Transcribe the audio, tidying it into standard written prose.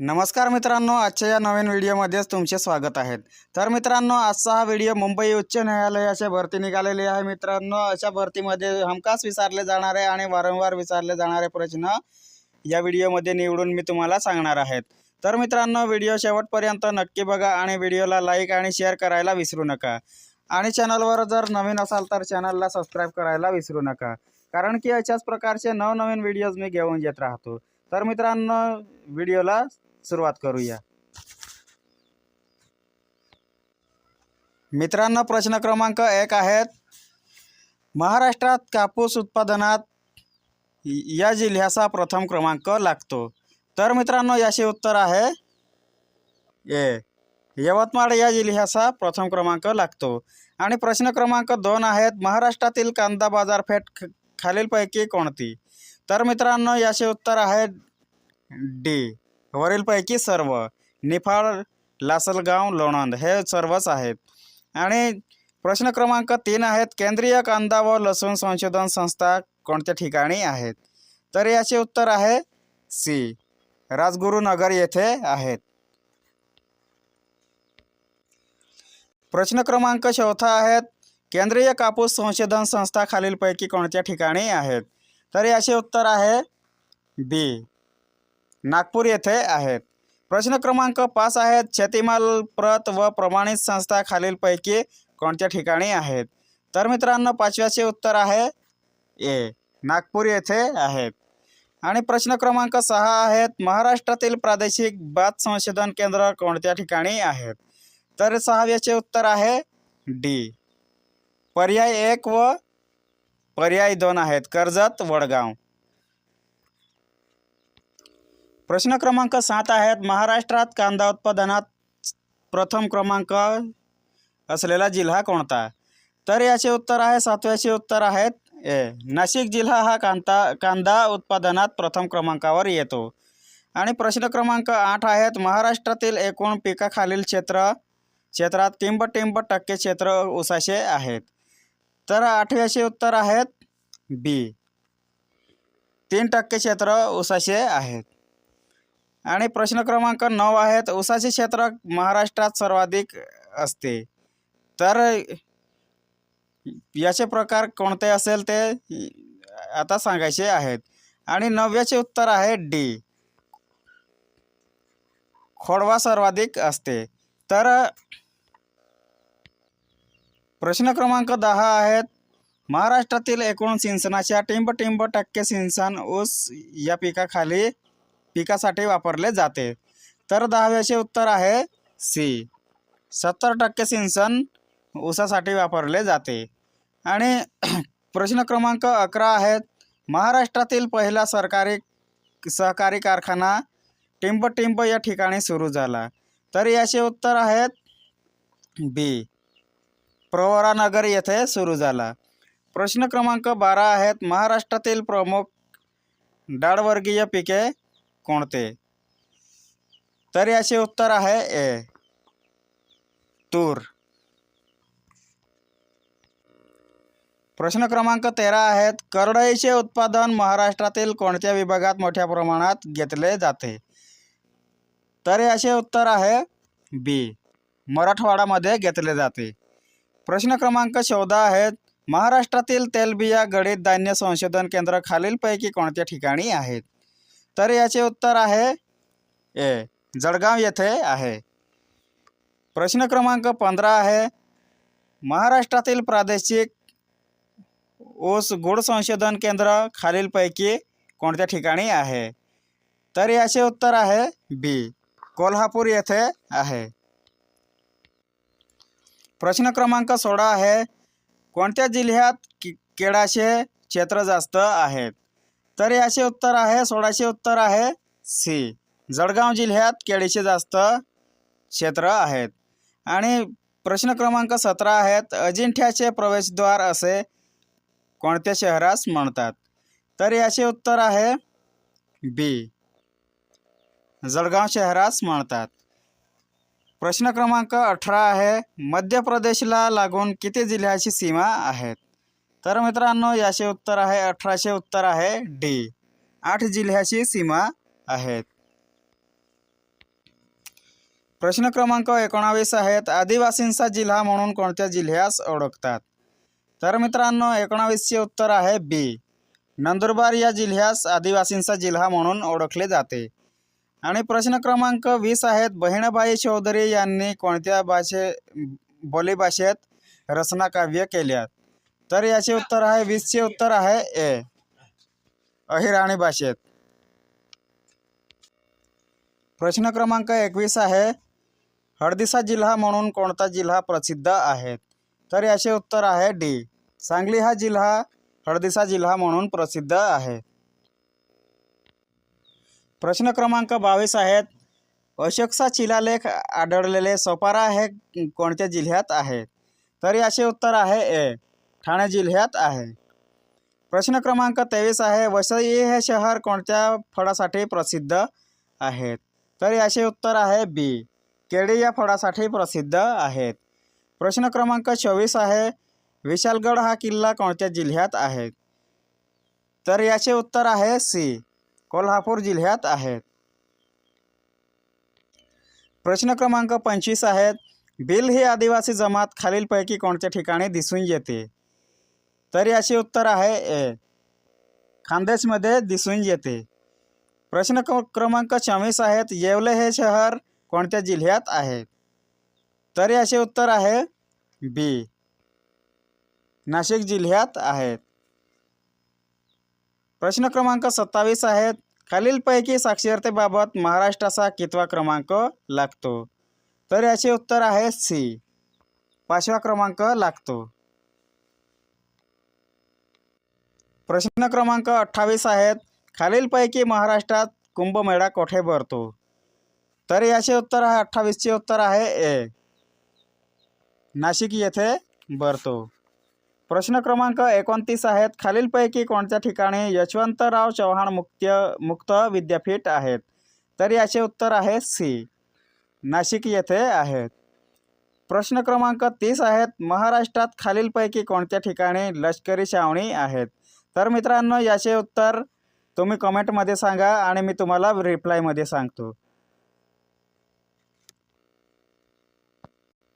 नमस्कार मित्रांनो, आजच्या या नवीन व्हिडिओमध्ये तुमचे स्वागत आहे। तर मित्रांनो, आजचा हा व्हिडिओ मुंबई उच्च न्यायालयाच्या भरती निघालेली आहे। मित्रांनो, अशा भरतीमध्ये हमखास विचारले जाणारे आणि वारंवार विचारले जाणारे प्रश्न या व्हिडिओमध्ये निवडून मी तुम्हाला सांगणार आहे। तर मित्रांनो, व्हिडिओ शेवटपर्यंत नक्की बघा आणि व्हिडिओला लाईक आणि शेअर करायला विसरू नका। आणि चॅनलवर जर नवीन असाल तर चॅनलला सबस्क्राइब करायला विसरू नका, कारण की अशाच प्रकारचे नवनवीन व्हिडिओज मी घेऊन येत राहतो। तर मित्रांनो, व्हिडिओला सुरुवात करूया। मित्रांनो, प्रश्न क्रमांक 1 आहे, महाराष्ट्रात कापूस उत्पादनात या जिल्ह्याचा प्रथम क्रमांक लागतो। तर मित्रांनो, याचे उत्तर आहे ए, यवतमाळ या जिल्ह्याचा प्रथम क्रमांक लागतो। आणि प्रश्न क्रमांक 2 आहे, महाराष्ट्रातील कांदा बाजारपेठ खालीलपैकी कोणती? तर मित्रांनो, याचे उत्तर आहे डी, वरीलपैकी सर्व। निफाड, लासलगाव, लोणंद हे सर्वच आहेत। आणि प्रश्न क्रमांक 3 आहेत, केंद्रीय कांदा व लसूण संशोधन संस्था कोणत्या ठिकाणी आहेत? तर याचे उत्तर आहे सी, राजगुरुनगर येथे आहेत। प्रश्न क्रमांक 4 आहेत, केंद्रीय कापूस संशोधन संस्था खालीलपैकी कोणत्या ठिकाणी आहेत? तर याचे उत्तर आहे बी, नागपूर येथे आहेत। प्रश्न क्रमांक 5 आहेत, शेतीमाल प्रत व प्रमाणित संस्था खालीलपैकी कोणत्या ठिकाणी आहेत? तर मित्रांनो, 5व्याचे उत्तर आहे ए, नागपूर येथे आहेत। आणि प्रश्न क्रमांक 6 आहेत, महाराष्ट्रातील प्रादेशिक भात संशोधन केंद्र कोणत्या ठिकाणी आहेत? तर 6व्याचे उत्तर आहे डी, पर्याय 1 व पर्याय 2 आहेत, कर्जत, वडगाव। प्रश्न क्रमांक 7 आहेत, महाराष्ट्रात कांदा उत्पादनात प्रथम क्रमांक असलेला जिल्हा कोणता? तर याचे उत्तर आहे, 7व्याचे उत्तर आहेत ए, नाशिक जिल्हा हा कांदा उत्पादनात प्रथम क्रमांकावर येतो। आणि प्रश्न क्रमांक 8 आहेत, महाराष्ट्रातील एकूण पिकाखालील क्षेत्रात टिंब क्षेत्र ऊसाचे आहेत। तर 8व्याचे उत्तर आहेत बी, 3% क्षेत्र ऊसाचे आहेत। आणि प्रश्न क्रमांक 9 आहेत, ऊसाचे क्षेत्र महाराष्ट्रात सर्वाधिक असते। तर याचे प्रकार कोणते असेल ते आता सांगायचे आहेत। आणि 9व्याचे उत्तर आहे डी, खोडवा सर्वाधिक असते। तर प्रश्न क्रमांक 10 आहेत, महाराष्ट्रातील एकूण सिंचनाच्या टिंब सिंचन ऊस या पिकासाठी वापरले जाते। तर 10व्याचे उत्तर आहे सी, 70% सिंचन ऊसासाठी वापरले जाते। आणि प्रश्न क्रमांक 11 आहेत, महाराष्ट्रातील पहिला सहकारी कारखाना टिंब या ठिकाणी सुरू झाला। तर याचे उत्तर आहेत बी, प्रवरानगर येथे सुरू झाला। प्रश्न क्रमांक 12 आहेत, महाराष्ट्रातील प्रमुख डाळवर्गीय पिके कोणते? तर याचे उत्तर आहे ए, तूर। प्रश्न क्रमांक 13 आहेत, करडईचे उत्पादन महाराष्ट्रातील कोणत्या विभागात मोठ्या प्रमाणात घेतले जाते? तर याचे उत्तर आहे बी, मराठवाड्यामध्ये घेतले जाते। प्रश्न क्रमांक 14 आहेत, महाराष्ट्रातील तेलबिया गडीत धान्य संशोधन केंद्र खालीलपैकी कोणत्या ठिकाणी आहेत? तर याचे उत्तर आहे ए, जळगाव येथे आहे। प्रश्न क्रमांक 15 आहे, महाराष्ट्रातील प्रादेशिक ऊस गुळ संशोधन केंद्र खालीलपैकी कोणत्या ठिकाणी आहे? तर याचे उत्तर आहे बी, कोल्हापूर येथे आहे। प्रश्न क्रमांक 16 आहे, कोणत्या जिल्ह्यात केळाचे क्षेत्र जास्त आहेत? तर याचे उत्तर आहे, 16चे उत्तर आहे सी, जळगाव जिल्ह्यात केळीचे जास्त क्षेत्र आहेत। आणि प्रश्न क्रमांक 17 आहेत, अजिंठ्याचे प्रवेशद्वार असे कोणत्या शहरास म्हणतात? तर याचे उत्तर आहे बी, जळगाव शहरास म्हणतात। प्रश्न क्रमांक 18 आहे, मध्य प्रदेशला लागून किती जिल्ह्याची सीमा आहेत? तर मित्रांनो, याचे उत्तर आहे 18चे उत्तर आहे डी, 8 जिल्ह्याची सीमा आहेत। प्रश्न क्रमांक 19 आहेत, आदिवासींचा जिल्हा म्हणून कोणत्या जिल्ह्यास ओळखतात? तर मित्रांनो 19चे उत्तर आहे बी. नंदुरबार या जिल्ह्यास आदिवासींचा जिल्हा म्हणून ओळखले जाते. आणि प्रश्न क्रमांक 20 आहेत, बहिणाबाई चौधरी यांनी कोणत्या बोलीभाषेत रचनाकाव्य केल्यात? तर याचे उत्तर आहे 20चे उत्तर आहे ए. अहिराणी भाषेत. प्रश्न क्रमांक 21 आहे, हळदीचा जिल्हा म्हणून कोणता जिल्हा प्रसिद्ध आहे? तर याचे उत्तर आहे डी. सांगली हा जिल्हा हळदीचा जिल्हा म्हणून प्रसिद्ध आहे. प्रश्न क्रमांक 22 आहेत, अशोकचा शिलालेख आढळलेले सोपारा हे कोणत्या जिल्ह्यात आहे? तर याचे उत्तर आहे ए. ठाणे जिल्ह्यात आहे. प्रश्न क्रमांक 23 आहे, वसई हे शहर कोणत्या फळासाठी प्रसिद्ध आहे? तर याचे उत्तर आहे बी. केळी या फळासाठी प्रसिद्ध आहेत. प्रश्न क्रमांक 24 आहे, विशालगड हा किल्ला कोणत्या जिल्ह्यात आहे? तर याचे उत्तर आहे सी. कोल्हापूर जिल्ह्यात आहे. प्रश्न क्रमांक 25 आहेत, भिल ही आदिवासी जमात खालीलपैकी कोणत्या ठिकाणी दिसून येते? तर याचे उत्तर आहे ए. खानदेशमध्ये दिसून येते. प्रश्न क्रमांक 26 आहेत, येवले हे शहर कोणत्या जिल्ह्यात आहे? तर याचे उत्तर आहे बी. नाशिक जिल्ह्यात आहेत. प्रश्न क्रमांक 27 आहेत, खालीलपैकी साक्षरतेबाबत महाराष्ट्राचा कितवा क्रमांक लागतो? तर याचे उत्तर आहे सी. 5वा क्रमांक लागतो. प्रश्न क्रमांक 28 आहेत, खालीलपैकी महाराष्ट्रात कुंभमेळा कोठे भरतो? तर याचे उत्तर आहे 28चे उत्तर आहे ए. नाशिक येथे भरतो. प्रश्न क्रमांक 29 आहेत, खालीलपैकी कोणत्या ठिकाणी यशवंतराव चव्हाण मुक्त विद्यापीठ आहेत? तर याचे उत्तर आहे सी. नाशिक येथे आहेत. प्रश्न क्रमांक 30 आहेत, महाराष्ट्रात खालीलपैकी कोणत्या ठिकाणी लष्करी छावणी आहेत? तर मित्रांनो याचे उत्तर तुम्ही कमेंटमध्ये सांगा आणि मी तुम्हाला रिप्लायमध्ये सांगतो.